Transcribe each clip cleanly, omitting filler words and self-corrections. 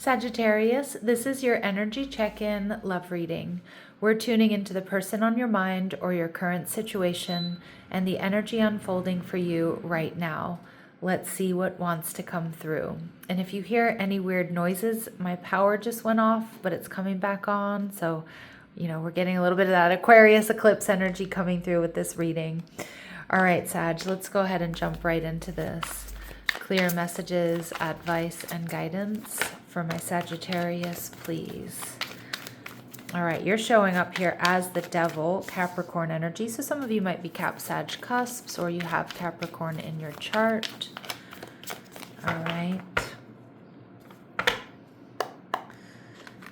Sagittarius, this is your energy check-in love reading. We're tuning into the person on your mind or your current situation and the energy unfolding for you right now. Let's see what wants to come through. And if you hear any weird noises, my power just went off, but it's coming back on. So, we're getting a little bit of that Aquarius eclipse energy coming through with this reading. All right, Sag, let's go ahead and jump right into this. Clear messages, advice, and guidance for my Sagittarius, please. All right, you're showing up here as the Devil, Capricorn energy. So some of you might be Cap Sag cusps, or you have Capricorn in your chart. All right.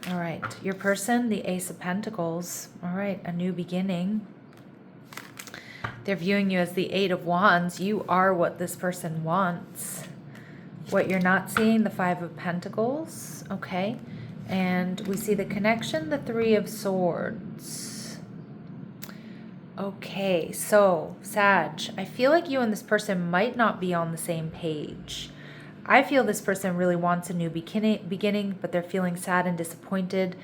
All right, your person, the Ace of Pentacles. All right, a new beginning. They're viewing you as the Eight of Wands. You are what this person wants. What you're not seeing, the Five of Pentacles. Okay. And we see the connection, the Three of Swords. Okay. So, Sag, I feel like you and this person might not be on the same page. I feel this person really wants a new beginning, but they're feeling sad and disappointed.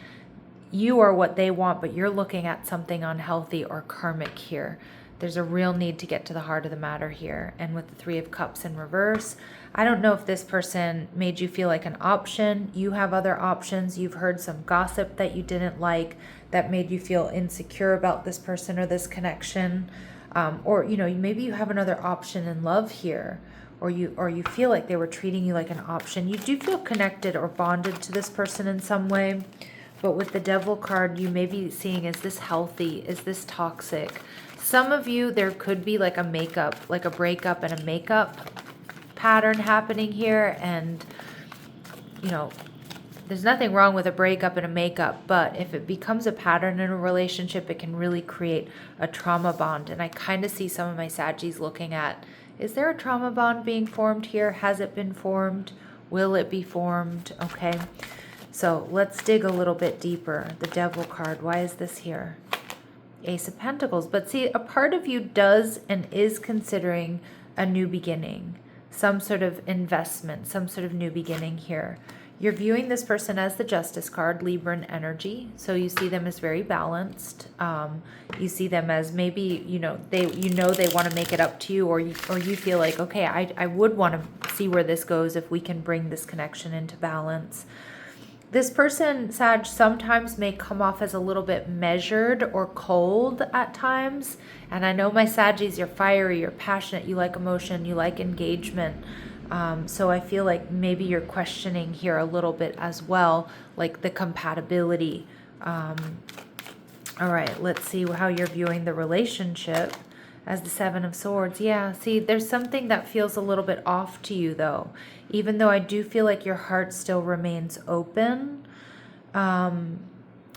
You are what they want, but you're looking at something unhealthy or karmic here. There's a real need to get to the heart of the matter here. And with the Three of Cups in reverse, I don't know if this person made you feel like an option. You have other options. You've heard some gossip that you didn't like that made you feel insecure about this person or this connection. Or maybe you have another option in love here, or you feel like they were treating you like an option. You do feel connected or bonded to this person in some way. But with the Devil card, you may be seeing, is this healthy? Is this toxic? Some of you, there could be like a breakup and a makeup pattern happening here. And, there's nothing wrong with a breakup and a makeup, but if it becomes a pattern in a relationship, it can really create a trauma bond. And I kind of see some of my Saggies looking at, is there a trauma bond being formed here? Has it been formed? Will it be formed? Okay. So let's dig a little bit deeper. The Devil card, why is this here? Ace of Pentacles. But see, a part of you does and is considering a new beginning, some sort of investment, some sort of new beginning here. You're viewing this person as the Justice card, Libran energy. So you see them as very balanced. You see them as maybe, they want to make it up to you, or you feel like, okay, I would want to see where this goes if we can bring this connection into balance. This person, Sag, sometimes may come off as a little bit measured or cold at times. And I know my Saggies, you're fiery, you're passionate, you like emotion, you like engagement. So I feel like maybe you're questioning here a little bit as well, like the compatibility. All right, let's see how you're viewing the relationship as the Seven of Swords. Yeah, see, there's something that feels a little bit off to you, though. Even though I do feel like your heart still remains open, and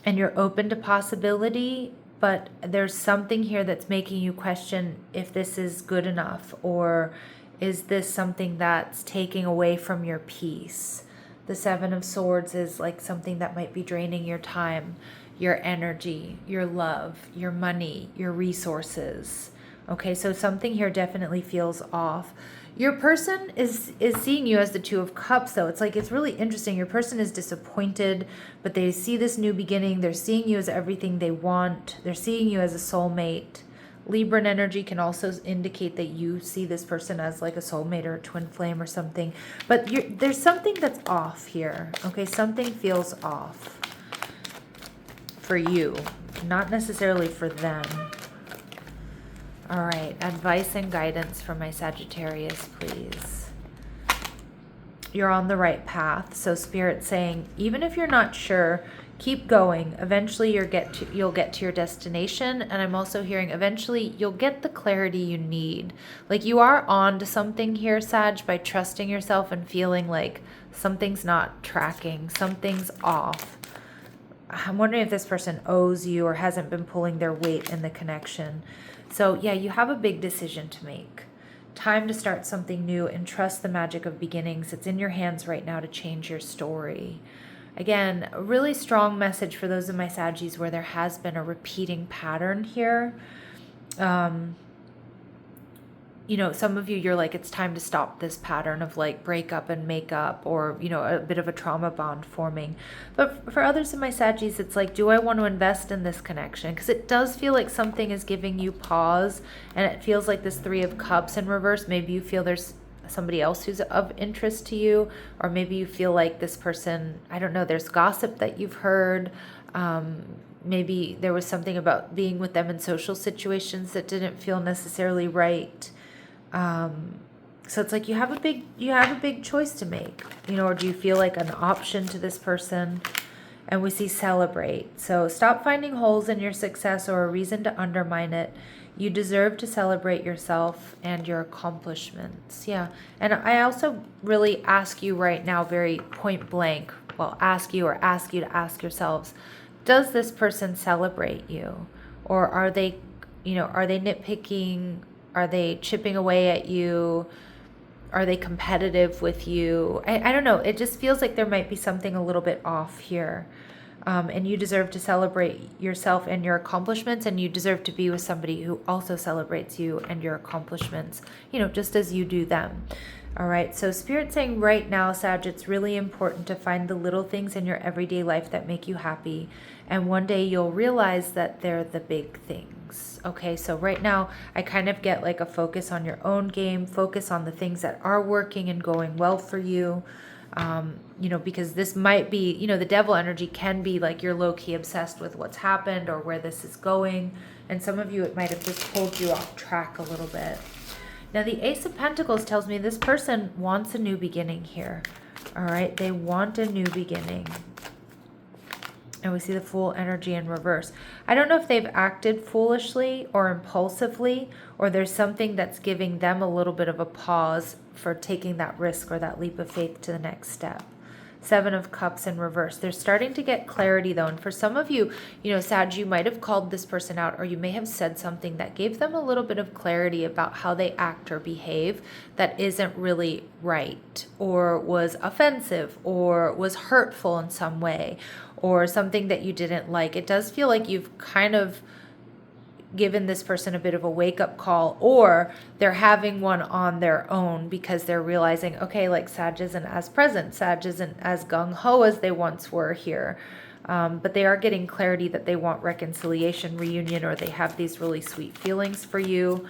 you're open to possibility, but there's something here that's making you question if this is good enough, or is this something that's taking away from your peace? The Seven of Swords is like something that might be draining your time, your energy, your love, your money, your resources. Okay, so something here definitely feels off. Your person is seeing you as the Two of Cups, though. It's really interesting. Your person is disappointed, but they see this new beginning. They're seeing you as everything they want. They're seeing you as a soulmate. Libran energy can also indicate that you see this person as like a soulmate or a twin flame or something. But there's something that's off here. Okay, something feels off for you, not necessarily for them. All right, advice and guidance for my Sagittarius, please. You're on the right path. So Spirit's saying, even if you're not sure, keep going. Eventually you'll get to your destination. And I'm also hearing eventually you'll get the clarity you need. Like you are on to something here, Sag, by trusting yourself and feeling like something's not tracking, something's off. I'm wondering if this person owes you or hasn't been pulling their weight in the connection. So yeah, you have a big decision to make. Time to start something new and trust the magic of beginnings. It's in your hands right now to change your story. Again, a really strong message for those of my Saggies where there has been a repeating pattern here. some of you, you're like, it's time to stop this pattern of like break up and make up, or, a bit of a trauma bond forming. But for others of my Saggies, it's like, do I want to invest in this connection? Because it does feel like something is giving you pause, and it feels like this Three of Cups in reverse. Maybe you feel there's somebody else who's of interest to you, or maybe you feel like this person, I don't know, there's gossip that you've heard. Maybe there was something about being with them in social situations that didn't feel necessarily right. So it's like you have a big choice to make, or do you feel like an option to this person? And we see celebrate. So stop finding holes in your success or a reason to undermine it. You deserve to celebrate yourself and your accomplishments. Yeah. And I also really ask you right now, very point blank, ask you to ask yourselves, does this person celebrate you? Or are they nitpicking? Are they chipping away at you? Are they competitive with you? I don't know. It just feels like there might be something a little bit off here. And you deserve to celebrate yourself and your accomplishments, and you deserve to be with somebody who also celebrates you and your accomplishments, just as you do them. All right. So Spirit's saying right now, Sag, it's really important to find the little things in your everyday life that make you happy. And one day you'll realize that they're the big things. Okay. So right now I kind of get like a focus on your own game, focus on the things that are working and going well for you. Because this might be, the devil energy can be like you're low-key obsessed with what's happened or where this is going. And some of you, it might have just pulled you off track a little bit. Now, the Ace of Pentacles tells me this person wants a new beginning here. All right. They want a new beginning. And we see the Fool energy in reverse. I don't know if they've acted foolishly or impulsively, or there's something that's giving them a little bit of a pause for taking that risk or that leap of faith to the next step. Seven of Cups in reverse. They're starting to get clarity though. And for some of you, Sag, you might have called this person out, or you may have said something that gave them a little bit of clarity about how they act or behave that isn't really right, or was offensive, or was hurtful in some way, or something that you didn't like. It does feel like you've kind of given this person a bit of a wake-up call, or they're having one on their own because they're realizing, okay, like Sag isn't as present, Sag isn't as gung-ho as they once were here, but they are getting clarity that they want reconciliation, reunion, or they have these really sweet feelings for you.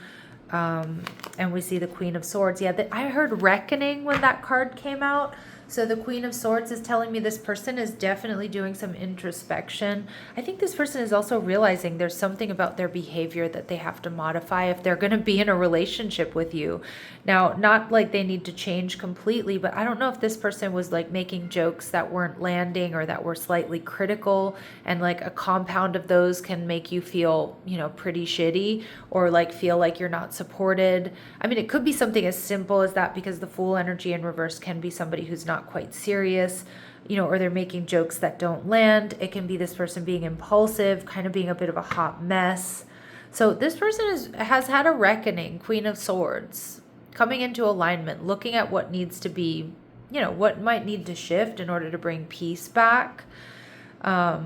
And we see the Queen of Swords. Yeah, I heard reckoning when that card came out. So the Queen of Swords is telling me this person is definitely doing some introspection. I think this person is also realizing there's something about their behavior that they have to modify if they're going to be in a relationship with you. Now, not like they need to change completely, but I don't know if this person was like making jokes that weren't landing or that were slightly critical, and like a compound of those can make you feel, pretty shitty, or like feel like you're not supported. I mean, it could be something as simple as that, because the Fool energy in reverse can be somebody who's not quite serious, or they're making jokes that don't land. It can be this person being impulsive, kind of being a bit of a hot mess. So this person has had a reckoning, Queen of Swords, coming into alignment, looking at what needs to be, what might need to shift in order to bring peace back. I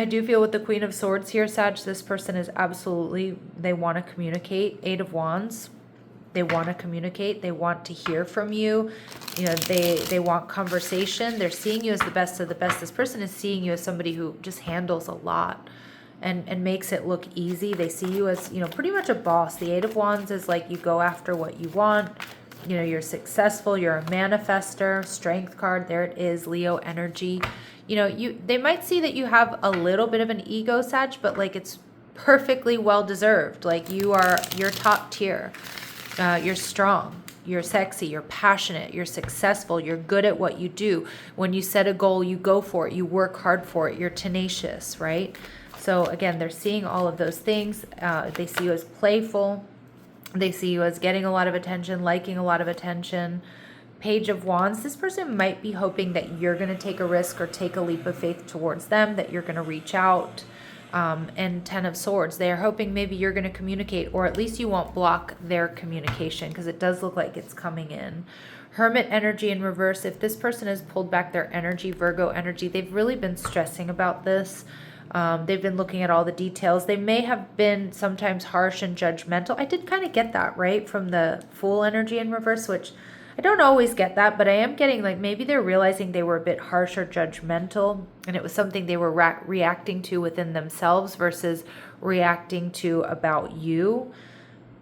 do feel with the Queen of Swords here, Sag, this person is absolutely, they want to communicate. Eight of Wands. They want to communicate. They want to hear from you. They want conversation. They're seeing you as the best of the best. This person is seeing you as somebody who just handles a lot and makes it look easy. They see you as, pretty much a boss. The Eight of Wands is like you go after what you want. You're successful. You're a manifester. Strength card. There it is. Leo energy. They might see that you have a little bit of an ego, Sag, but like it's perfectly well deserved. Like you're top tier. You're strong, you're sexy, you're passionate, you're successful, you're good at what you do. When you set a goal, you go for it, you work hard for it, you're tenacious, right? So again, they're seeing all of those things. They see you as playful. They see you as getting a lot of attention, liking a lot of attention. Page of Wands, this person might be hoping that you're going to take a risk or take a leap of faith towards them, that you're going to reach out. And Ten of Swords, they are hoping maybe you're going to communicate, or at least you won't block their communication, because it does look like it's coming in. Hermit energy in reverse. If this person has pulled back their energy, Virgo energy, they've really been stressing about this. They've been looking at all the details. They may have been sometimes harsh and judgmental. I did kind of get that, right, from the Fool energy in reverse, which I don't always get that, but I am getting like maybe they're realizing they were a bit harsh or judgmental, and it was something they were reacting to within themselves versus reacting to about you.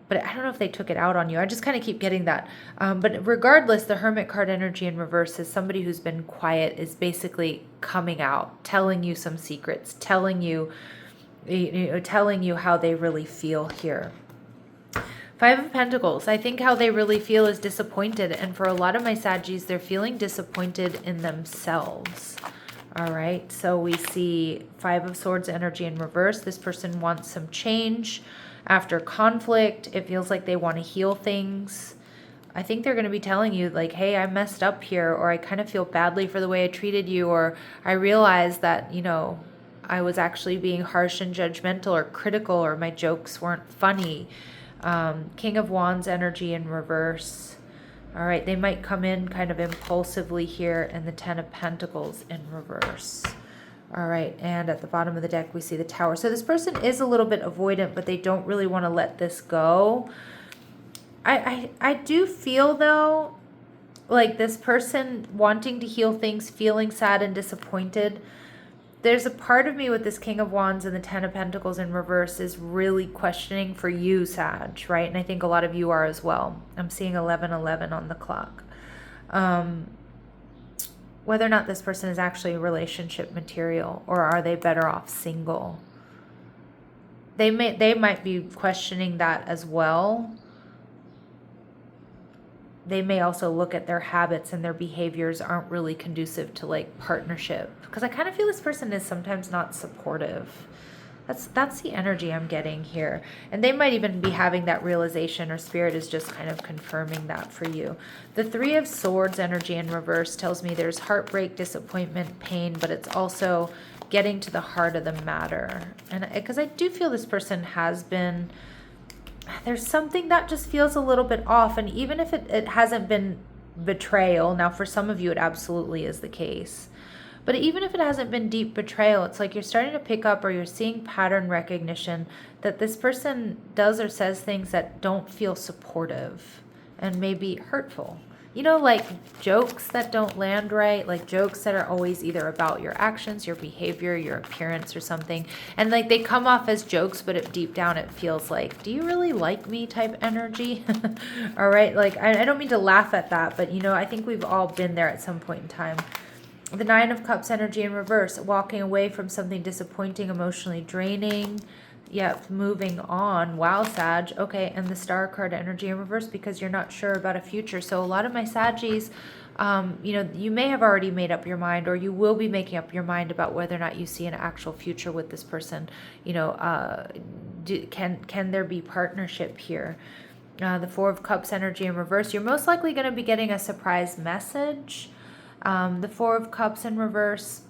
But I don't know if they took it out on you. I just kind of keep getting that. But regardless, the Hermit card energy in reverse is somebody who's been quiet, is basically coming out, telling you some secrets, telling you how they really feel here. Five of Pentacles. I think how they really feel is disappointed. And for a lot of my Saggies, they're feeling disappointed in themselves. All right. So we see Five of Swords energy in reverse. This person wants some change. After conflict, it feels like they want to heal things. I think they're going to be telling you like, hey, I messed up here, or I kind of feel badly for the way I treated you, or I realized that, I was actually being harsh and judgmental or critical, or my jokes weren't funny. King of Wands energy in reverse. All right, they might come in kind of impulsively here, and the Ten of Pentacles in reverse. All right, and at the bottom of the deck, we see the Tower. So this person is a little bit avoidant, but they don't really want to let this go. I do feel, though, like this person wanting to heal things, feeling sad and disappointed. There's a part of me with this King of Wands and the Ten of Pentacles in reverse is really questioning for you, Sag, right? And I think a lot of you are as well. I'm seeing 11:11 on the clock. Whether or not this person is actually relationship material, or are they better off single? They might be questioning that as well. They may also look at their habits and their behaviors aren't really conducive to like partnership, because I kind of feel this person is sometimes not supportive. That's the energy I'm getting here. And they might even be having that realization, or Spirit is just kind of confirming that for you. The Three of Swords energy in reverse tells me there's heartbreak, disappointment, pain, but it's also getting to the heart of the matter. And because I do feel this person has been, there's something that just feels a little bit off. And even if it hasn't been betrayal, now for some of you it absolutely is the case. But even if it hasn't been deep betrayal, it's like you're starting to pick up, or you're seeing pattern recognition that this person does or says things that don't feel supportive and maybe hurtful. Like jokes that don't land right, like jokes that are always either about your actions, your behavior, your appearance or something. And like they come off as jokes, but deep down it feels like, do you really like me type energy? All right. Like, I don't mean to laugh at that, but I think we've all been there at some point in time. The Nine of Cups energy in reverse, walking away from something disappointing, emotionally draining. Yep, moving on. Wow, Sag. Okay, and the Star card energy in reverse because you're not sure about a future. So a lot of my Saggies, you may have already made up your mind, or you will be making up your mind about whether or not you see an actual future with this person. Can there be partnership here? The Four of Cups energy in reverse. You're most likely going to be getting a surprise message. The Four of Cups in reverse.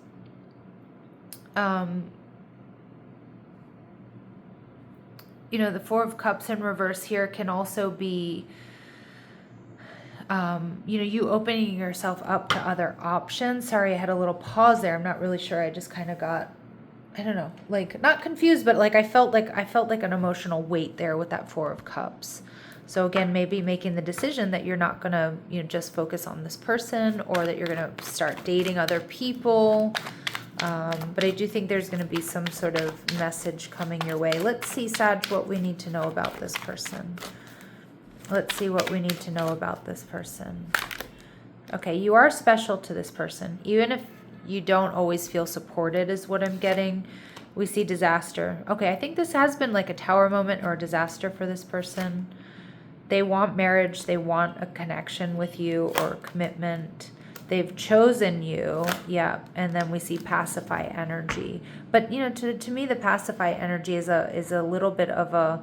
The Four of Cups in reverse here can also be, you opening yourself up to other options. Sorry, I had a little pause there. I'm not really sure. I just kind of got, I don't know, like not confused, but like I felt like an emotional weight there with that Four of Cups. So again, maybe making the decision that you're not going to, just focus on this person, or that you're going to start dating other people. But I do think there's going to be some sort of message coming your way. Let's see, Sag, what we need to know about this person. Let's see what we need to know about this person. Okay, you are special to this person. Even if you don't always feel supported is what I'm getting. We see disaster. Okay, I think this has been like a Tower moment or a disaster for this person. They want marriage. They want a connection with you or commitment. They've chosen you. Yeah. And then we see pacify energy. But, to me, the pacify energy is a little bit of a,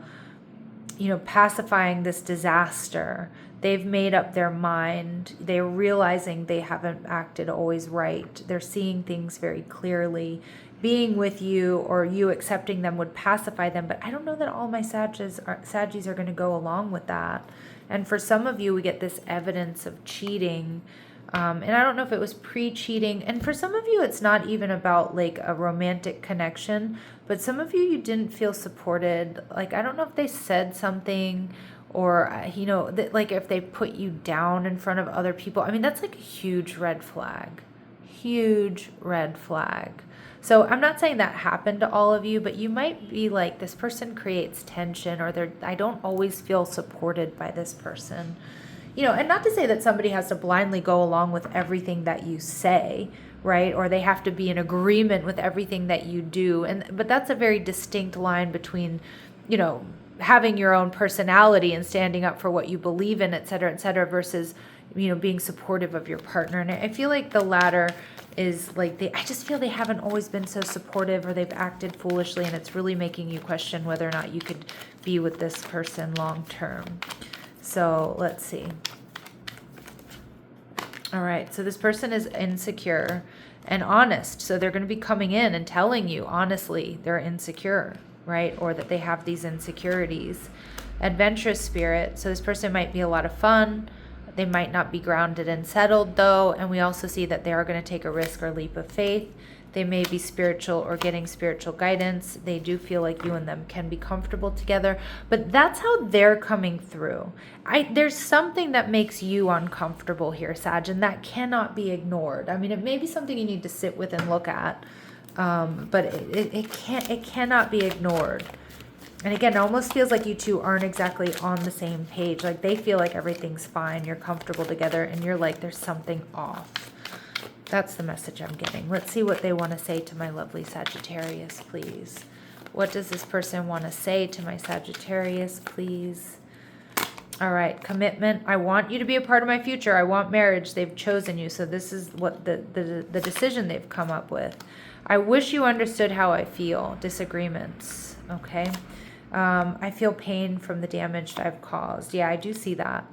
pacifying this disaster. They've made up their mind. They're realizing they haven't acted always right. They're seeing things very clearly. Being with you, or you accepting them, would pacify them. But I don't know that all my Saggies are going to go along with that. And for some of you, we get this evidence of cheating And I don't know if it was pre-cheating. And for some of you, it's not even about like a romantic connection, but some of you didn't feel supported. Like, I don't know if they said something or, like if they put you down in front of other people. I mean, that's like a huge red flag. Huge red flag. So I'm not saying that happened to all of you, but you might be like, this person creates tension, or I don't always feel supported by this person. And not to say that somebody has to blindly go along with everything that you say, right? Or they have to be in agreement with everything that you do. But that's a very distinct line between, having your own personality and standing up for what you believe in, et cetera, versus, being supportive of your partner. And I feel like the latter is like, I just feel they haven't always been so supportive, or they've acted foolishly, and it's really making you question whether or not you could be with this person long term. So let's see. All right. So this person is insecure and honest. So they're going to be coming in and telling you honestly they're insecure, right? Or that they have these insecurities. Adventurous spirit. So this person might be a lot of fun. They might not be grounded and settled though. And we also see that they are going to take a risk or leap of faith. They may be spiritual or getting spiritual guidance. They do feel like you and them can be comfortable together, but that's how they're coming through. There's something that makes you uncomfortable here, Sag, and that cannot be ignored. I mean, it may be something you need to sit with and look at, but it cannot be ignored. And again, it almost feels like you two aren't exactly on the same page. Like they feel like everything's fine, you're comfortable together, and you're like, there's something off. That's the message I'm getting. Let's see what they want to say to my lovely Sagittarius, please. What does this person want to say to my Sagittarius, please? All right, commitment. I want you to be a part of my future. I want marriage. They've chosen you. So this is what the decision they've come up with. I wish you understood how I feel. Disagreements. Okay. I feel pain from the damage I've caused. Yeah, I do see that.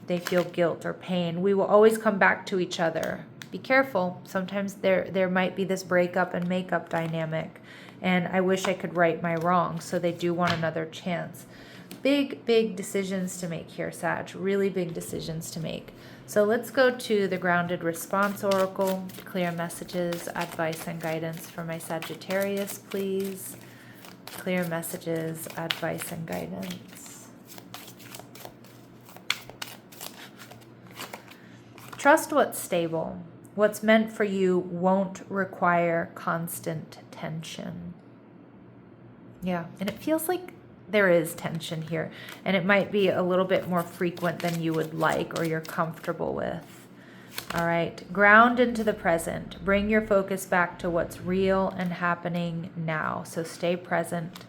They feel guilt or pain. We will always come back to each other. Be careful. Sometimes there might be this breakup and makeup dynamic, and I wish I could right my wrongs. So they do want another chance. Big decisions to make here, Sag. Really big decisions to make. So let's go to the Grounded Response Oracle. Clear messages, advice, and guidance for my Sagittarius, please. Clear messages, advice, and guidance. Trust what's stable. What's meant for you won't require constant tension. Yeah, and it feels like there is tension here, and it might be a little bit more frequent than you would like or you're comfortable with. All right, ground into the present. Bring your focus back to what's real and happening now. So stay present.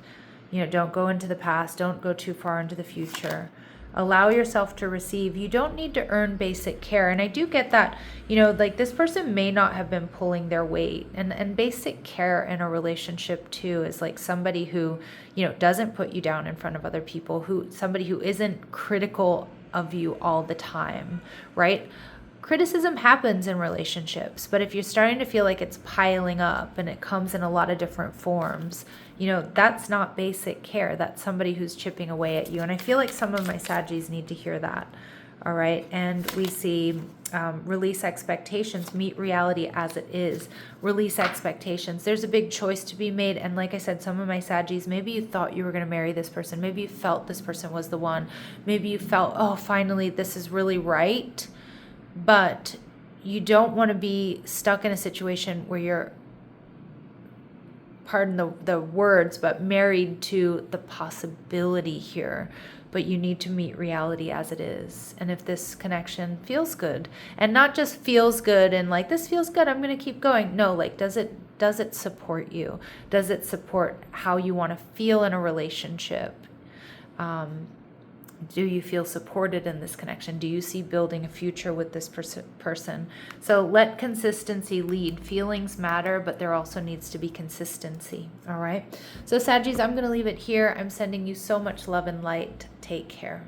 Don't go into the past. Don't go too far into the future. Allow yourself to receive. You don't need to earn basic care. And I do get that, like this person may not have been pulling their weight. And basic care in a relationship too is like somebody who, doesn't put you down in front of other people, somebody who isn't critical of you all the time, right? Criticism happens in relationships, but if you're starting to feel like it's piling up and it comes in a lot of different forms, that's not basic care. That's somebody who's chipping away at you. And I feel like some of my Saggies need to hear that. All right. And we see release expectations, meet reality as it is. Release expectations. There's a big choice to be made. And like I said, some of my Saggies, maybe you thought you were going to marry this person. Maybe you felt this person was the one. Maybe you felt, oh, finally, this is really right. But you don't want to be stuck in a situation where you're, pardon the words, but married to the possibility here. But you need to meet reality as it is. And if this connection feels good, and not just feels good and like, this feels good, I'm going to keep going. No, like, does it support you? Does it support how you want to feel in a relationship? Do you feel supported in this connection? Do you see building a future with this person? So let consistency lead. Feelings matter, but there also needs to be consistency. All right. So Saggies, I'm going to leave it here. I'm sending you so much love and light. Take care.